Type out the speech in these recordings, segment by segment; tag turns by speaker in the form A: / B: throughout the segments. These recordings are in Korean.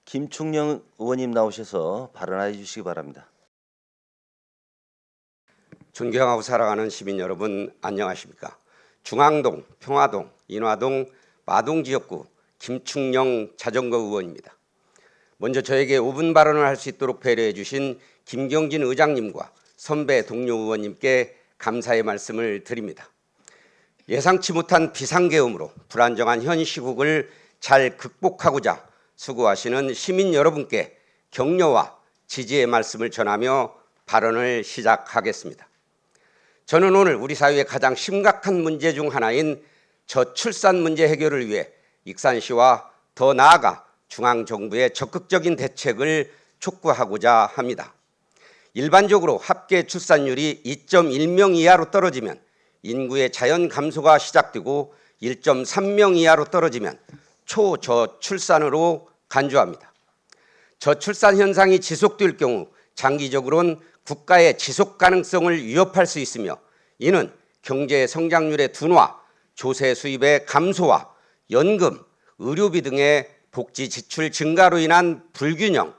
A: 김충영 의원님 나오셔서 발언해 주시기 바랍니다.
B: 존경하고 사랑하는 시민 여러분, 안녕하십니까? 중앙동, 평화동, 인화동, 마동 지역구 김충영 자전거 의원입니다. 먼저 저에게 5분 발언을 할 수 있도록 배려해 주신 김경진 의장님과 선배 동료 의원님께 감사의 말씀을 드립니다. 예상치 못한 비상계엄으로 불안정한 현 시국을 잘 극복하고자 수고하시는 시민 여러분께 격려와 지지의 말씀을 전하며 발언을 시작하겠습니다. 저는 오늘 우리 사회의 가장 심각한 문제 중 하나인 저출산 문제 해결을 위해 익산시와 더 나아가 중앙정부의 적극적인 대책을 촉구하고자 합니다. 일반적으로 합계 출산율이 2.1명 이하로 떨어지면 인구의 자연 감소가 시작되고 1.3명 이하로 떨어지면 초저출산으로 간주합니다. 저출산 현상이 지속될 경우 장기적으로는 국가의 지속 가능성을 위협할 수 있으며 이는 경제 성장률의 둔화, 조세 수입의 감소와 연금, 의료비 등의 복지 지출 증가로 인한 불균형,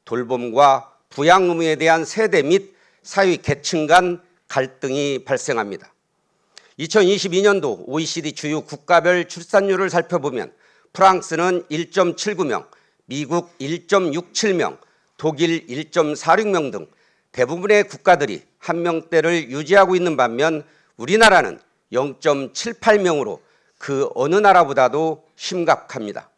B: 돌봄과 부양 의무에 대한 세대 및 사회 계층 간 갈등이 발생합니다. 2022년도 OECD 주요 국가별 출산율을 살펴보면 프랑스는 1.79명, 미국 1.67명, 독일 1.46명 등 대부분의 국가들이 한 명대를 유지하고 있는 반면 우리나라는 0.78명으로 그 어느 나라보다도 심각합니다.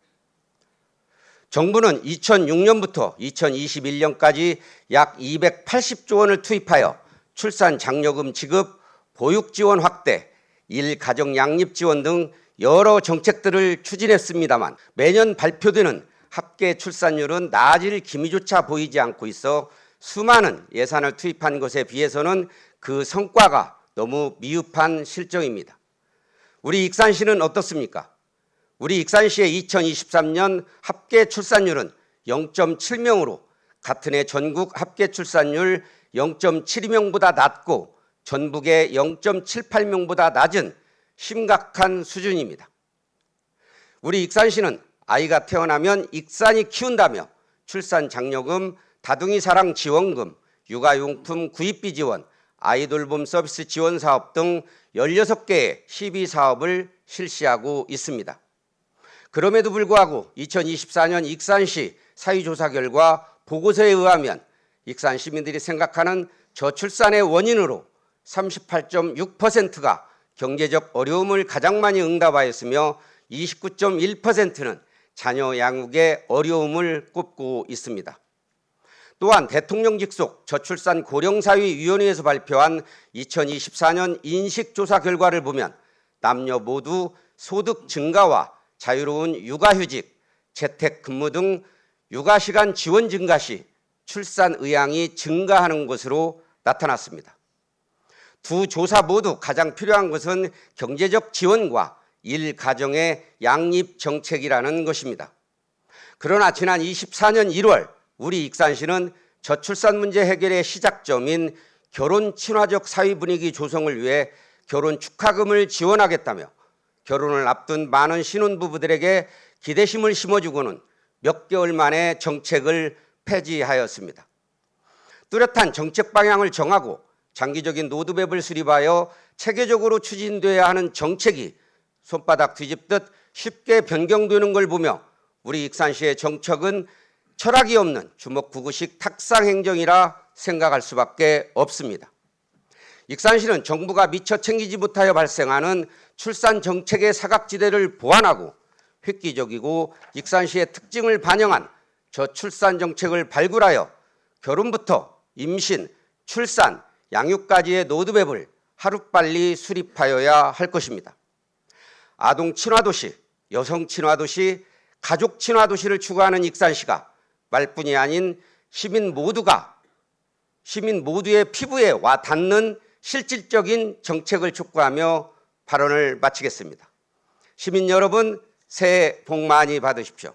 B: 정부는 2006년부터 2021년까지 약 280조 원을 투입하여 출산 장려금 지급, 보육 지원 확대, 일가정 양립 지원 등 여러 정책들을 추진했습니다만 매년 발표되는 합계 출산율은 나아질 기미조차 보이지 않고 있어 수많은 예산을 투입한 것에 비해서는 그 성과가 너무 미흡한 실정입니다. 우리 익산시는 어떻습니까? 우리 익산시의 2023년 합계 출산율은 0.7명으로 같은 해 전국 합계 출산율 0.72명보다 낮고 전북의 0.78명보다 낮은 심각한 수준입니다. 우리 익산시는 아이가 태어나면 익산이 키운다며 출산 장려금, 다둥이 사랑 지원금, 육아용품 구입비 지원, 아이돌봄 서비스 지원 사업 등 16개의 시비 사업을 실시하고 있습니다. 그럼에도 불구하고 2024년 익산시 사회조사 결과 보고서에 의하면 익산 시민들이 생각하는 저출산의 원인으로 38.6%가 경제적 어려움을 가장 많이 응답하였으며 29.1%는 자녀 양육의 어려움을 꼽고 있습니다. 또한 대통령 직속 저출산 고령사회위원회에서 발표한 2024년 인식조사 결과를 보면 남녀 모두 소득 증가와 자유로운 육아휴직, 재택근무 등 육아시간 지원 증가 시 출산 의향이 증가하는 것으로 나타났습니다. 두 조사 모두 가장 필요한 것은 경제적 지원과 일가정의 양립 정책이라는 것입니다. 그러나 지난 24년 1월 우리 익산시는 저출산 문제 해결의 시작점인 결혼 친화적 사회 분위기 조성을 위해 결혼 축하금을 지원하겠다며 결혼을 앞둔 많은 신혼부부들에게 기대심을 심어주고는 몇 개월 만에 정책을 폐지하였습니다. 뚜렷한 정책 방향을 정하고 장기적인 로드맵을 수립하여 체계적으로 추진돼야 하는 정책이 손바닥 뒤집듯 쉽게 변경되는 걸 보며 우리 익산시의 정책은 철학이 없는 주먹구구식 탁상행정이라 생각할 수밖에 없습니다. 익산시는 정부가 미처 챙기지 못하여 발생하는 출산 정책의 사각지대를 보완하고 획기적이고 익산시의 특징을 반영한 저출산 정책을 발굴하여 결혼부터 임신, 출산, 양육까지의 로드맵을 하루빨리 수립하여야 할 것입니다. 아동 친화도시, 여성 친화도시, 가족 친화도시를 추구하는 익산시가 말뿐이 아닌 시민 모두의 피부에 와 닿는 실질적인 정책을 촉구하며 발언을 마치겠습니다. 시민 여러분, 새해 복 많이 받으십시오.